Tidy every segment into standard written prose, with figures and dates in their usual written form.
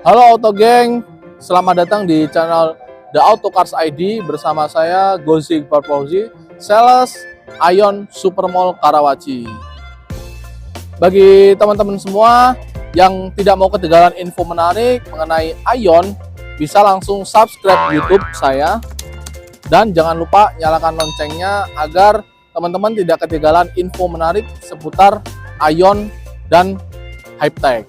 Halo Auto Gang, selamat datang di channel The Auto Cars ID bersama saya Gozi Parpauzi, sales Ion Supermall Karawaci. Bagi teman-teman semua yang tidak mau ketinggalan info menarik mengenai Ion, bisa langsung subscribe YouTube saya dan jangan lupa nyalakan loncengnya agar teman-teman tidak ketinggalan info menarik seputar Ion dan Hypertech.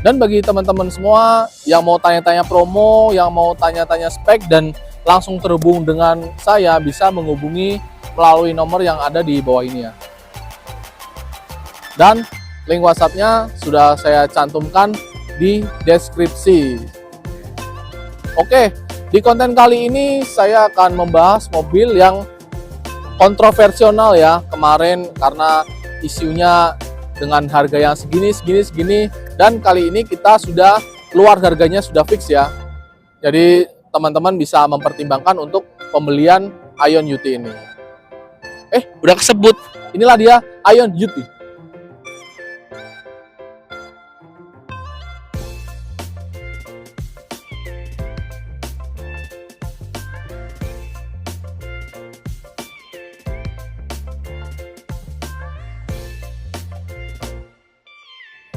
Dan bagi teman-teman semua yang mau tanya-tanya promo, yang mau tanya-tanya spek dan langsung terhubung dengan saya, bisa menghubungi melalui nomor yang ada di bawah ini ya. Dan link WhatsApp-nya sudah saya cantumkan di deskripsi. Oke, di konten kali ini saya akan membahas mobil yang kontroversial ya kemarin karena isunya dengan harga yang segini, dan kali ini kita sudah keluar harganya sudah fix ya. Jadi teman-teman bisa mempertimbangkan untuk pembelian Ion UT ini. Udah kesebut. Inilah dia Ion UT.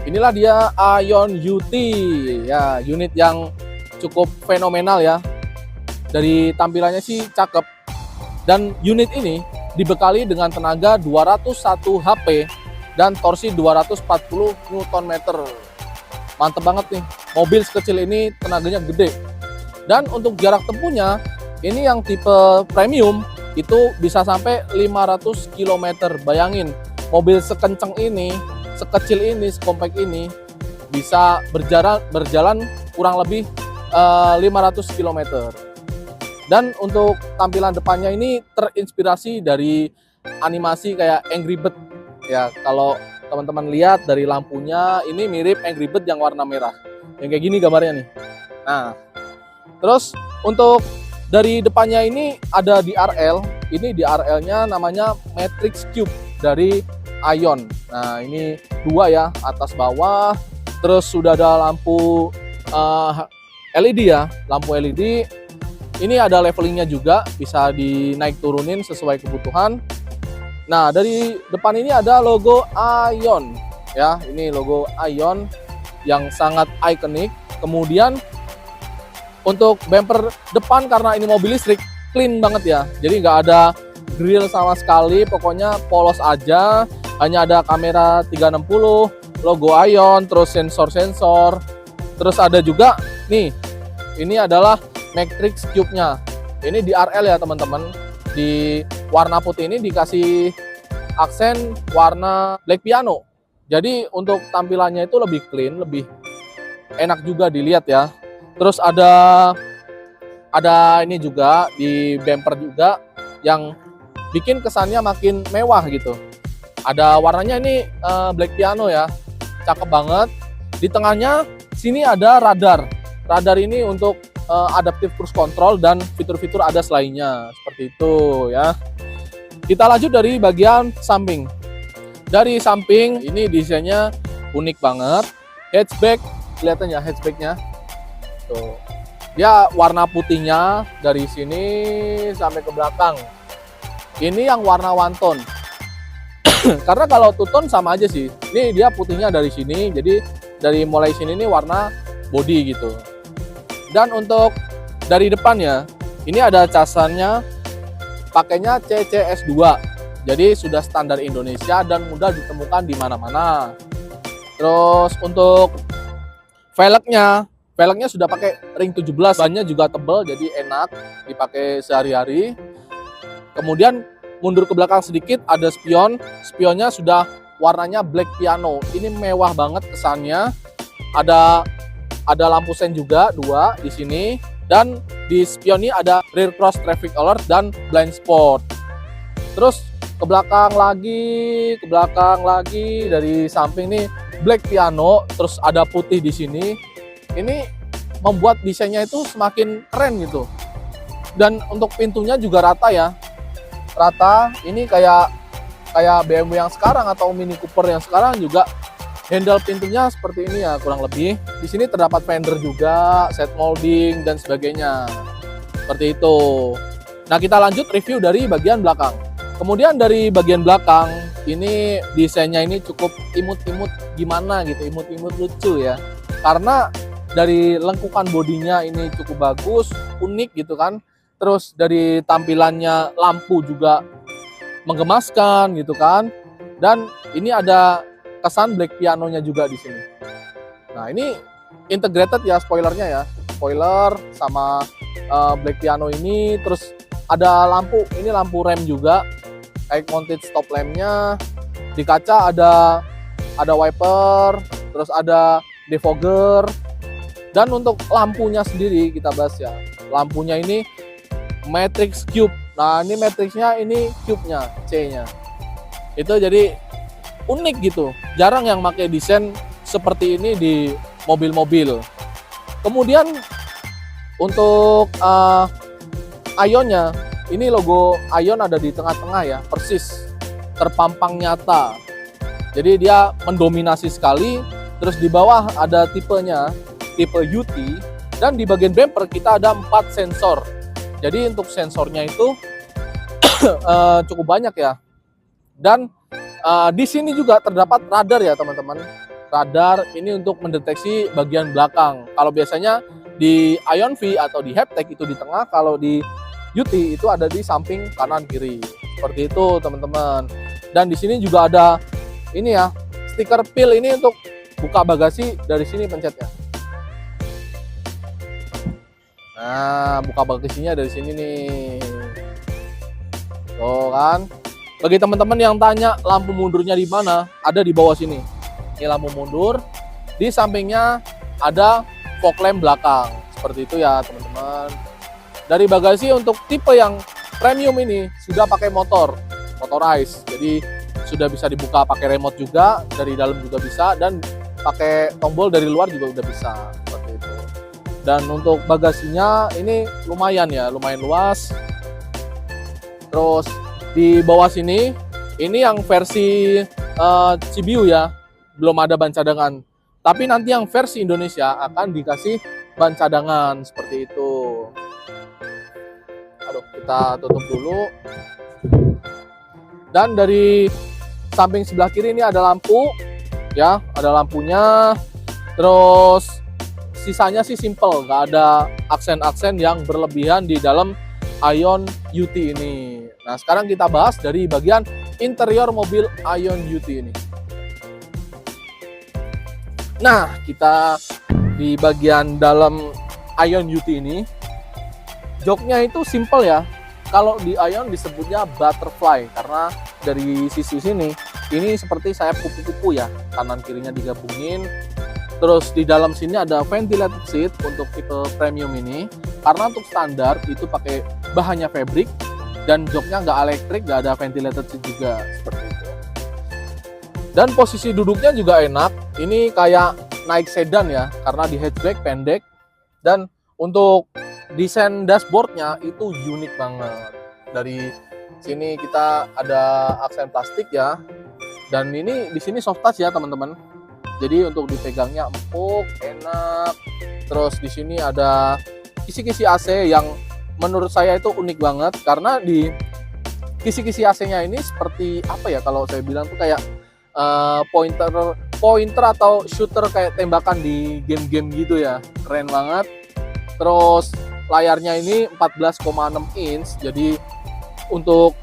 Inilah dia Ion UT ya, unit yang cukup fenomenal ya. Dari tampilannya sih cakep. Dan unit ini dibekali dengan tenaga 201 HP dan torsi 240 Nm. Mantep banget nih. Mobil sekecil ini tenaganya gede. Dan untuk jarak tempuhnya, ini yang tipe premium itu bisa sampai 500 km. Bayangin, mobil sekenceng ini, sekecil ini, sekompak ini bisa berjalan kurang lebih 500 km. Dan untuk tampilan depannya ini terinspirasi dari animasi kayak Angry Bird ya. Kalau teman-teman lihat dari lampunya, ini mirip Angry Bird yang warna merah, yang kayak gini gambarnya nih. Nah, terus untuk dari depannya ini ada DRL. Ini DRL-nya namanya Matrix Cube dari Ion. Nah, ini dua ya, atas bawah. Terus sudah ada lampu LED ya, lampu LED. Ini ada levelingnya juga, bisa dinaik turunin sesuai kebutuhan. Nah, dari depan ini ada logo Ion ya. Ini logo Ion yang sangat ikonik. Kemudian untuk bumper depan, karena ini mobil listrik, clean banget ya. Jadi nggak ada grill sama sekali, pokoknya polos aja. Hanya ada kamera 360, logo Ion, terus sensor-sensor. Terus ada juga nih, ini adalah Matrix Cube-nya. Ini DRL ya teman-teman. Di warna putih ini dikasih aksen warna black piano. Jadi untuk tampilannya itu lebih clean, lebih enak juga dilihat ya. Terus ada ini juga di bumper juga yang bikin kesannya makin mewah gitu. Ada warnanya ini black piano ya, cakep banget. Di tengahnya sini ada radar. Radar ini untuk adaptive cruise control dan fitur-fitur ADAS lainnya, seperti itu ya. Kita lanjut dari bagian samping. Dari samping ini desainnya unik banget. Hatchback, kelihatan ya hatchbacknya. Tuh, dia warna putihnya dari sini sampai ke belakang. Ini yang warna one tone. Karena kalau two tone sama aja sih. Ini dia putihnya dari sini, jadi dari mulai sini ini warna body gitu. Dan untuk dari depannya, ini ada casannya, pakainya CCS2. Jadi sudah standar Indonesia dan mudah ditemukan di mana-mana. Terus untuk velgnya sudah pakai ring 17, bannya juga tebal, jadi enak dipakai sehari-hari. Kemudian mundur ke belakang sedikit, ada spion. Spionnya sudah warnanya black piano. Ini mewah banget kesannya. Ada lampu sen juga dua di sini, dan di spion ini ada rear cross traffic alert dan blind spot. Terus ke belakang lagi dari samping nih black piano, terus ada putih di sini. Ini membuat desainnya itu semakin keren gitu. Dan untuk pintunya juga rata ya. Rata, ini kayak BMW yang sekarang atau Mini Cooper yang sekarang juga Handle pintunya seperti ini ya kurang lebih. Di sini terdapat fender juga, set molding dan sebagainya. Seperti itu. Nah, kita lanjut review dari bagian belakang. Kemudian dari bagian belakang, ini desainnya ini cukup imut-imut gimana gitu, imut-imut lucu ya. Karena dari lengkukan bodinya ini cukup bagus, unik gitu kan. Terus dari tampilannya lampu juga menggemaskan gitu kan. Dan ini ada kesan black pianonya juga di sini. Nah, ini integrated ya spoilernya ya. Spoiler sama black piano ini, terus ada lampu, ini lampu rem juga. Kayak mounted stop lampnya. Di kaca ada wiper, terus ada defogger. Dan untuk lampunya sendiri kita bahas ya. Lampunya ini matrix cube. Nah, ini matrixnya, ini cube-nya, C-nya. Itu jadi unik gitu, jarang yang pakai desain seperti ini di mobil-mobil. Kemudian untuk Ionnya, ini logo Ion ada di tengah-tengah ya, persis terpampang nyata. Jadi dia mendominasi sekali. Terus di bawah ada tipenya, tipe UT, dan di bagian bumper kita ada 4 sensor. Jadi untuk sensornya itu cukup banyak ya. Dan di sini juga terdapat radar ya teman-teman. Radar ini untuk mendeteksi bagian belakang. Kalau biasanya di Ion V atau di Haptek itu di tengah, kalau di UT itu ada di samping kanan kiri. Seperti itu teman-teman. Dan di sini juga ada ini ya, stiker pil ini untuk buka bagasi, dari sini pencetnya. Nah, buka bagasinya dari sini nih. Tuh kan. Bagi teman-teman yang tanya lampu mundurnya di mana, ada di bawah sini. Ini lampu mundur. Di sampingnya ada fog lamp belakang. Seperti itu ya teman-teman. Dari bagasi untuk tipe yang premium ini sudah pakai motorized. Jadi sudah bisa dibuka pakai remote juga, dari dalam juga bisa, dan pakai tombol dari luar juga udah bisa. Seperti itu. Dan untuk bagasinya ini lumayan ya, lumayan luas. Terus di bawah sini, ini yang versi CBU ya, belum ada ban cadangan. Tapi nanti yang versi Indonesia akan dikasih ban cadangan, seperti itu. Aduh, kita tutup dulu. Dan dari samping sebelah kiri ini ada lampu, ya, ada lampunya. Terus sisanya sih simple, nggak ada aksen-aksen yang berlebihan di dalam Ion UT ini. Nah, sekarang kita bahas dari bagian interior mobil Ion UT ini. Nah, kita di bagian dalam Ion UT ini, joknya itu simple ya. Kalau di Ion disebutnya butterfly, karena dari sisi sini, ini seperti sayap kupu-kupu ya, kanan kirinya digabungin. Terus di dalam sini ada ventilated seat untuk tipe premium ini, karena untuk standar itu pakai bahannya fabric. Dan joknya nggak elektrik, nggak ada ventilated seat juga, seperti itu. Dan posisi duduknya juga enak. Ini kayak naik sedan ya, karena di hatchback pendek. Dan untuk desain dashboardnya itu unik banget. Dari sini kita ada aksen plastik ya. Dan ini di sini soft touch ya teman-teman. Jadi untuk dipegangnya empuk, enak. Terus di sini ada kisi-kisi AC yang menurut saya itu unik banget, karena di kisi-kisi AC-nya ini seperti apa ya, kalau saya bilang tuh kayak pointer atau shooter kayak tembakan di game-game gitu ya, keren banget. Terus layarnya ini 14,6 inch, jadi untuk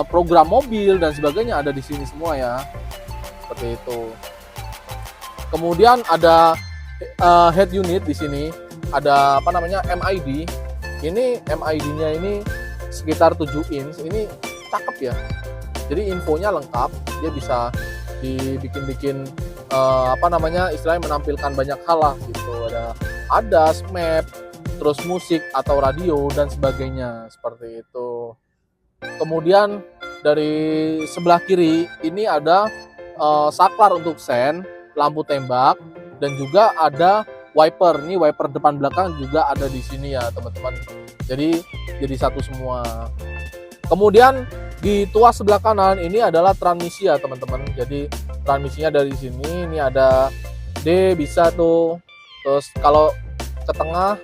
program mobil dan sebagainya ada di sini semua ya, seperti itu. Kemudian ada head unit di sini, ada apa namanya MID. Ini MID-nya ini sekitar 7 inch, ini cakep ya. Jadi infonya lengkap, dia bisa dibikin-bikin apa namanya, istilahnya menampilkan banyak hal lah gitu. Ada map, terus musik atau radio dan sebagainya, seperti itu. Kemudian dari sebelah kiri ini ada saklar untuk sen, lampu tembak, dan juga ada wiper. Ini wiper depan belakang juga ada di sini ya teman-teman. Jadi satu semua. Kemudian di tuas sebelah kanan ini adalah transmisi ya teman-teman. Jadi transmisinya dari sini. Ini ada D bisa tuh, terus kalau ke tengah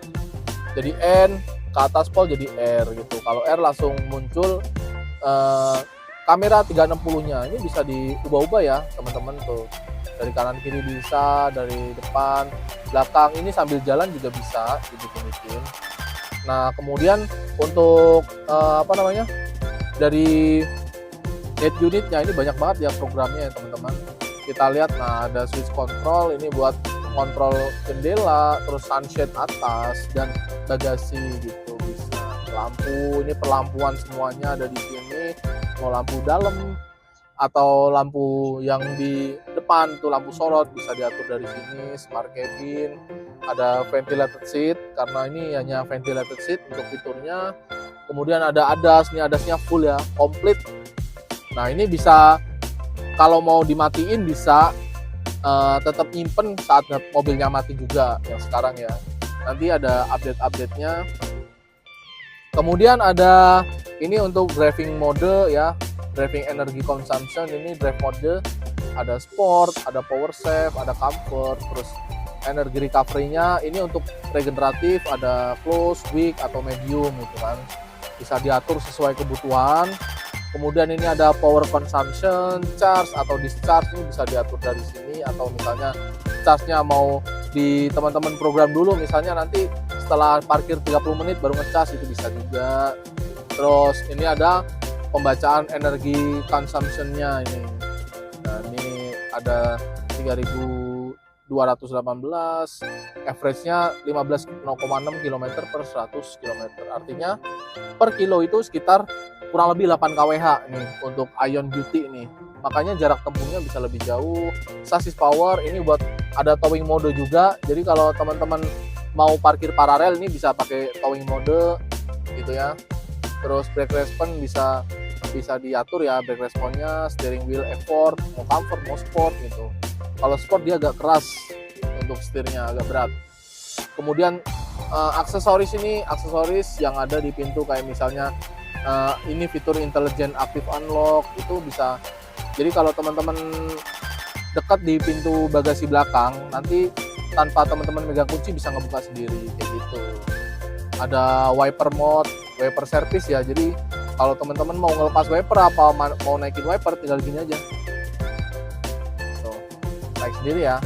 jadi N, ke atas pol jadi R gitu. Kalau R langsung muncul kamera 360-nya. Ini bisa diubah-ubah ya teman-teman tuh, dari kanan kiri bisa, dari depan belakang, ini sambil jalan juga bisa dibikin. Nah kemudian untuk dari head unitnya ini banyak banget ya programnya ya teman-teman. Kita lihat, nah ada switch control ini buat kontrol jendela, terus sunshade atas dan bagasi gitu bisa. Lampu ini perlampuan semuanya ada di sini, mau lampu dalam atau lampu yang di depan tuh lampu sorot bisa diatur dari sini. Smart cabin, ada ventilated seat karena ini hanya ventilated seat untuk fiturnya. Kemudian ada ADAS, ini ADAS-nya full ya, komplit. Nah ini bisa kalau mau dimatiin bisa tetap nyimpen saat mobilnya mati juga yang sekarang ya. Nanti ada update-update-nya. Kemudian ada ini untuk driving mode ya, driving energy consumption. Ini drive mode, ada sport, ada power save, ada comfort, terus energi recovery-nya ini untuk regeneratif, ada close, weak atau medium gitu kan. Bisa diatur sesuai kebutuhan. Kemudian ini ada power consumption, charge atau discharge, ini bisa diatur dari sini. Atau misalnya charge-nya mau di teman-teman program dulu, misalnya nanti setelah parkir 30 menit baru ngecas, itu bisa juga. Terus ini ada pembacaan energi consumption-nya ini. Nah ini ada 3218, average-nya 15,6 km per 100 km. Artinya per kilo itu sekitar kurang lebih 8 kWh nih untuk Ion Duty ini. Makanya jarak tempuhnya bisa lebih jauh. Sasis power ini buat ada towing mode juga. Jadi kalau teman-teman mau parkir paralel ini bisa pakai towing mode gitu ya. Terus brake response bisa diatur ya, brake response-nya, steering wheel effort, mau comfort, mau sport gitu. Kalau sport dia agak keras untuk setirnya, agak berat. Kemudian aksesoris yang ada di pintu kayak misalnya ini fitur intelligent active unlock itu bisa. Jadi kalau teman-teman dekat di pintu bagasi belakang, nanti tanpa teman-teman megang kunci bisa ngebuka sendiri kayak gitu. Ada wiper mode, wiper service ya. Jadi kalau teman-teman mau ngelepas wiper apa mau naikin wiper, tinggal gini aja. Tuh, naik sendiri ya.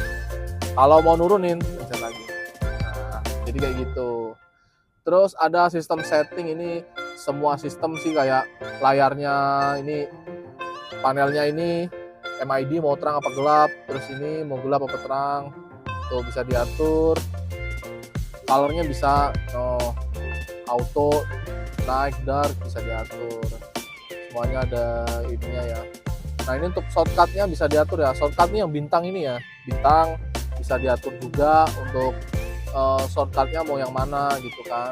Kalau mau nurunin bisa lagi. Nah, jadi kayak gitu. Terus ada sistem setting, ini semua sistem sih, kayak layarnya ini, panelnya ini MID mau terang apa gelap, terus ini mau gelap apa terang, tuh bisa diatur. Colornya bisa auto, night, dark bisa diatur. Semuanya ada ininya ya. Nah ini untuk shortcutnya bisa diatur ya. Shortcutnya yang bintang ini ya, bintang bisa diatur juga untuk shortcutnya mau yang mana gitu kan.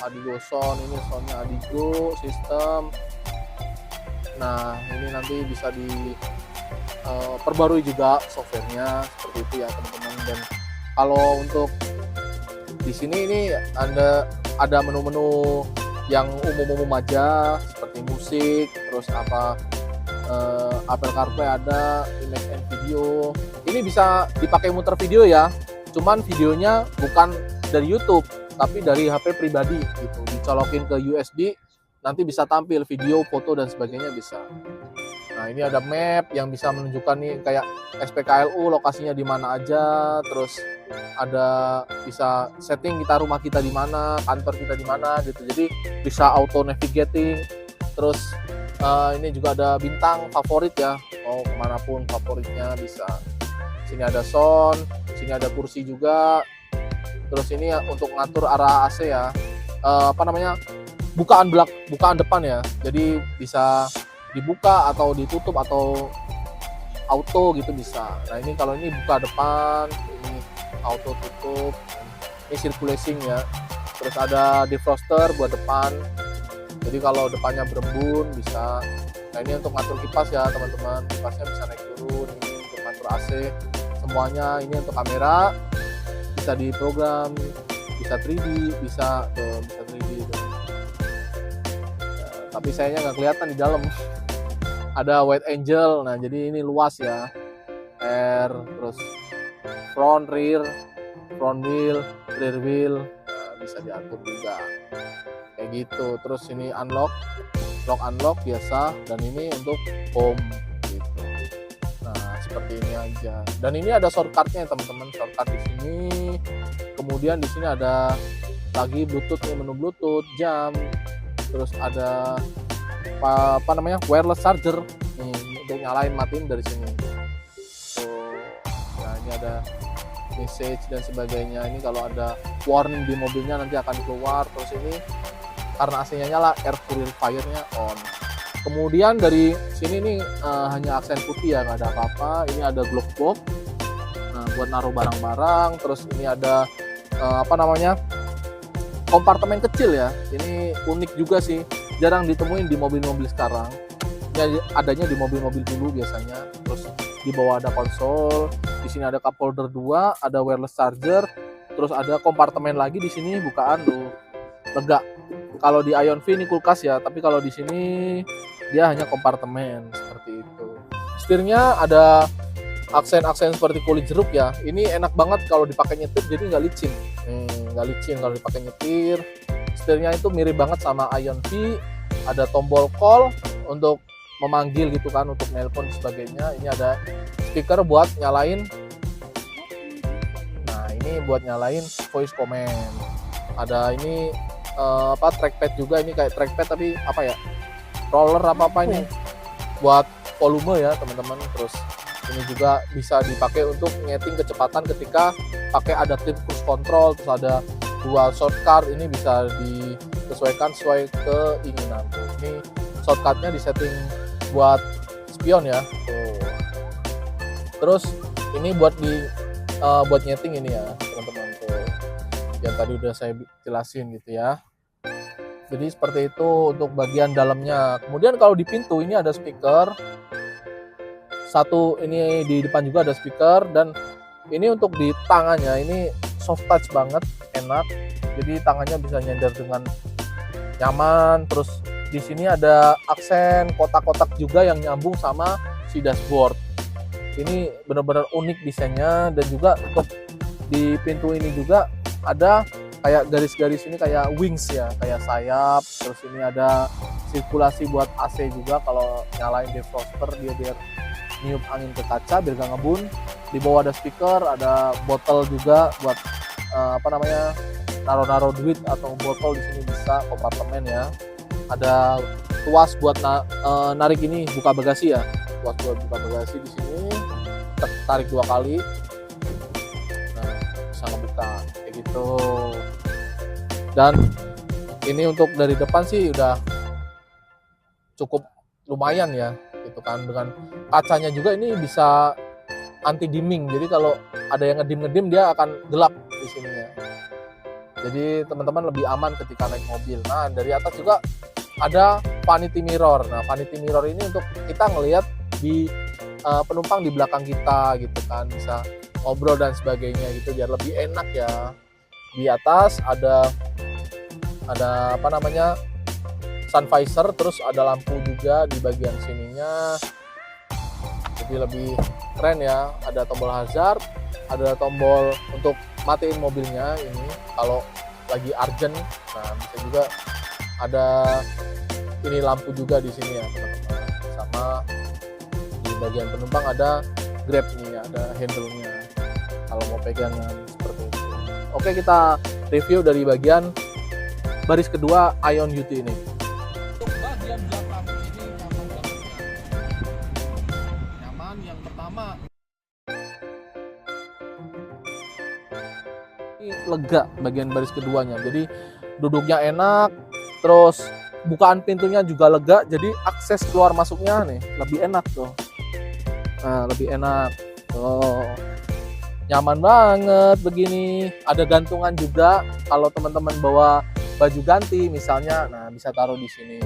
Adigo Sound, ini soundnya Adigo sistem. Nah ini nanti bisa perbarui juga softwarenya seperti itu ya teman-teman. Dan kalau untuk di sini ini ada menu-menu yang umum-umum aja seperti musik, terus Apple CarPlay ada, image and video. Ini bisa dipakai muter video ya. Cuman videonya bukan dari YouTube, tapi dari HP pribadi gitu. Dicolokin ke USB, nanti bisa tampil video, foto dan sebagainya bisa. Nah, ini ada map yang bisa menunjukkan nih kayak SPKLU lokasinya di mana aja, terus ada bisa setting rumah kita di mana, kantor kita di mana gitu. Jadi bisa auto navigating. Terus ini juga ada bintang favorit ya, mau kemanapun favoritnya bisa. Sini ada sound, sini ada kursi juga. Terus ini untuk ngatur arah AC ya, bukaan depan ya. Jadi bisa dibuka atau ditutup atau auto gitu bisa. Nah ini kalau ini buka depan, ini auto tutup, ini circulating ya. Terus ada defroster buat depan, jadi kalau depannya berembun bisa. Nah ini untuk ngatur kipas ya teman-teman, kipasnya bisa naik turun. Ini untuk ngatur AC semuanya. Ini untuk kamera bisa diprogram, bisa 3D, bisa 3D tuh. Ya, tapi sayangnya nggak kelihatan di dalam. Ada White Angel. Nah, jadi ini luas ya. Terus front wheel, rear wheel, nah, bisa diatur juga. Kayak gitu. Terus ini unlock biasa, dan ini untuk home gitu. Nah, seperti ini aja. Dan ini ada shortcutnya teman-teman, shortcut di sini. Kemudian di sini ada lagi Bluetooth, menu Bluetooth, jam. Terus ada apa namanya, wireless charger nih untuk nyalain matiin dari sini. Nah, ini ada message dan sebagainya. Ini kalau ada warning di mobilnya nanti akan keluar. Terus ini karena AC-nya nyala, air purifier-nya on. Kemudian dari sini nih hanya aksen putih ya, nggak ada apa-apa. Ini ada glove box, nah, buat naruh barang-barang. Terus ini ada apa namanya, kompartemen kecil ya. Ini unik juga sih, jarang ditemuin di mobil-mobil sekarang. Ini adanya di mobil-mobil dulu biasanya. Terus di bawah ada konsol, di sini ada cup holder 2, ada wireless charger, terus ada kompartemen lagi di sini bukaan tuh. Lega. Kalau di Ion V ini kulkas ya, tapi kalau di sini dia hanya kompartemen seperti itu. Setirnya ada aksen-aksen seperti kulit jeruk ya. Ini enak banget kalau dipakai nyetir, jadi nggak licin. Nggak licin kalau dipakai nyetir. Setirnya itu mirip banget sama Ion V. Ada tombol call untuk memanggil gitu kan, untuk nelpon dan sebagainya. Ini ada speaker buat nyalain. Nah, ini buat nyalain voice command. Ada ini trackpad juga. Ini kayak trackpad tapi apa ya, roller apa ini buat volume ya teman-teman. Terus ini juga bisa dipakai untuk nyeting kecepatan ketika pakai adaptive cruise control. Terus ada dual shortcut, ini bisa disesuaikan sesuai keinginan. Ini shortcutnya disetting buat spion ya. Terus ini buat nyeting ini ya teman-teman, yang tadi udah saya jelasin gitu ya. Jadi seperti itu untuk bagian dalamnya. Kemudian kalau di pintu ini ada speaker satu, ini di depan juga ada speaker, dan ini untuk di tangannya ini soft touch banget, enak. Jadi tangannya bisa nyender dengan nyaman. Terus di sini ada aksen kotak-kotak juga yang nyambung sama si dashboard. Ini benar-benar unik desainnya. Dan juga untuk di pintu ini juga ada kayak garis-garis ini kayak wings ya, kayak sayap. Terus ini ada sirkulasi buat AC juga, kalau nyalain defroster dia biar niup angin ke kaca biar gak ngebun. Di bawah ada speaker, ada botol juga buat naruh-naruh duit atau botol. Di sini bisa kompartemen ya. Ada tuas buat narik ini, buka bagasi ya. Tuas buat buka bagasi di sini, tarik 2 kali. Nah, bisa ngebuka kayak gitu. Dan ini untuk dari depan sih udah cukup lumayan ya, gitu kan. Dengan kacanya juga ini bisa anti dimming, jadi kalau ada yang ngedim dia akan gelap di sini ya. Jadi teman-teman lebih aman ketika naik mobil. Nah, dari atas juga ada vanity mirror. Nah, vanity mirror ini untuk kita ngelihat di penumpang di belakang kita gitu kan, bisa ngobrol dan sebagainya gitu biar lebih enak ya. Di atas ada sun visor, terus ada lampu juga di bagian sininya. Jadi lebih keren ya. Ada tombol hazard, ada tombol untuk matiin mobilnya ini kalau lagi urgent. Nah, bisa juga ada ini lampu juga di sini ya teman-teman. Sama di bagian penumpang ada grab nih, ada handle-nya kalau mau pegangan seperti itu. Oke, kita review dari bagian baris kedua Ion UT ini. Untuk bagian belakang ini nyaman banget ya. Nyaman yang pertama, ini lega bagian baris keduanya. Jadi duduknya enak, terus bukaan pintunya juga lega, jadi akses keluar masuknya nih lebih enak tuh. Nah, lebih enak tuh. Nyaman banget begini. Ada gantungan juga kalau teman-teman bawa baju ganti misalnya, nah bisa taruh di sini.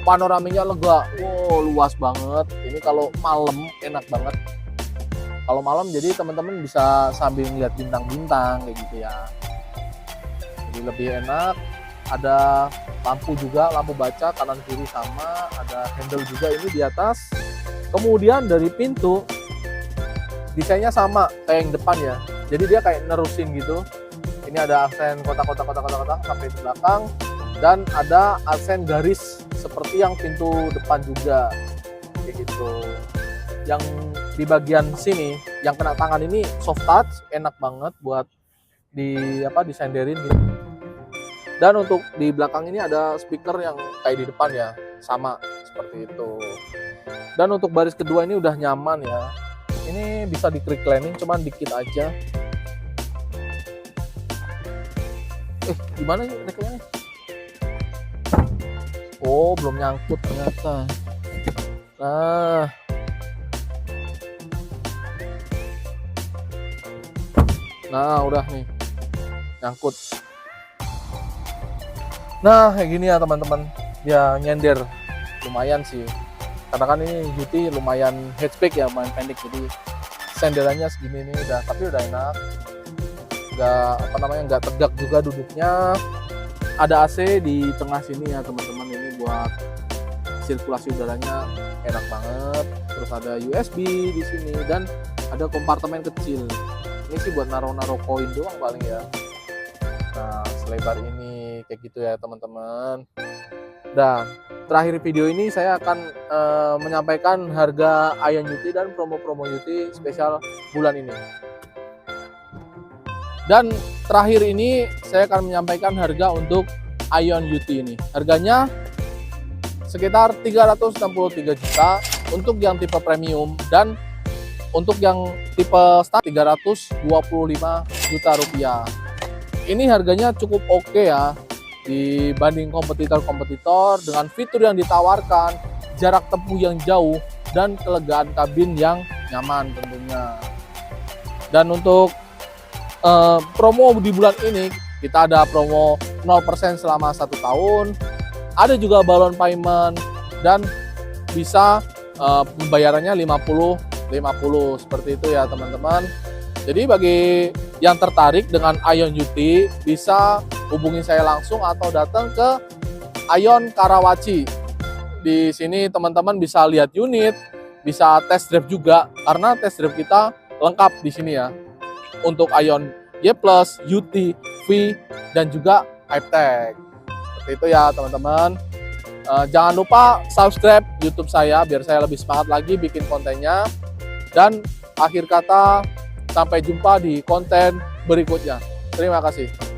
Panoramanya lega, wow luas banget. Ini kalau malam enak banget. Kalau malam jadi teman-teman bisa sambil ngeliat bintang-bintang kayak gitu ya. Jadi lebih enak. Ada lampu juga, lampu baca kanan kiri sama, ada handle juga ini di atas. Kemudian dari pintu desainnya sama kayak yang depan ya, jadi dia kayak nerusin gitu. Ini ada aksen kotak-kotak sampai di belakang, dan ada aksen garis seperti yang pintu depan juga kayak gitu. Yang di bagian sini yang kena tangan ini soft touch, enak banget buat disenderin gitu. Dan untuk di belakang ini ada speaker yang kayak di depan ya, sama seperti itu. Dan untuk baris kedua ini udah nyaman ya. Ini bisa di quick cleaning, cuman dikit aja. Gimana nih reclining? Oh, belum nyangkut ternyata. Nah, udah nih nyangkut. Nah, kayak gini ya teman-teman. Ya nyender, lumayan sih. Karena kan ini GT lumayan hatchback ya, lumayan pendek. Jadi senderannya segini nih udah, tapi udah enak. Nggak tegak juga duduknya. Ada AC di tengah sini ya teman-teman, ini buat sirkulasi udaranya enak banget. Terus ada USB di sini dan ada kompartemen kecil. Ini sih buat naruh-naruh koin doang paling ya. Nah, selebar ini kayak gitu ya teman-teman. Dan terakhir video ini saya akan menyampaikan harga Ion UT dan promo-promo UT spesial bulan ini. Dan terakhir ini saya akan menyampaikan harga untuk Ion UT ini. Harganya sekitar 363 juta untuk yang tipe premium, dan untuk yang tipe start 325 juta rupiah. Ini harganya cukup oke ya dibanding kompetitor-kompetitor, dengan fitur yang ditawarkan, jarak tempuh yang jauh, dan kelegaan kabin yang nyaman tentunya. Dan untuk promo di bulan ini kita ada promo 0% selama 1 tahun, ada juga balon payment, dan bisa pembayarannya 50-50 seperti itu ya teman-teman. Jadi bagi yang tertarik dengan Ion UT bisa hubungi saya langsung atau datang ke Ion Karawaci. Di sini teman-teman bisa lihat unit, bisa test drive juga, karena test drive kita lengkap di sini ya. Untuk Ion Y+, UT, V, dan juga Hypertech. Seperti itu ya teman-teman. Jangan lupa subscribe YouTube saya biar saya lebih semangat lagi bikin kontennya. Dan akhir kata, sampai jumpa di konten berikutnya. Terima kasih.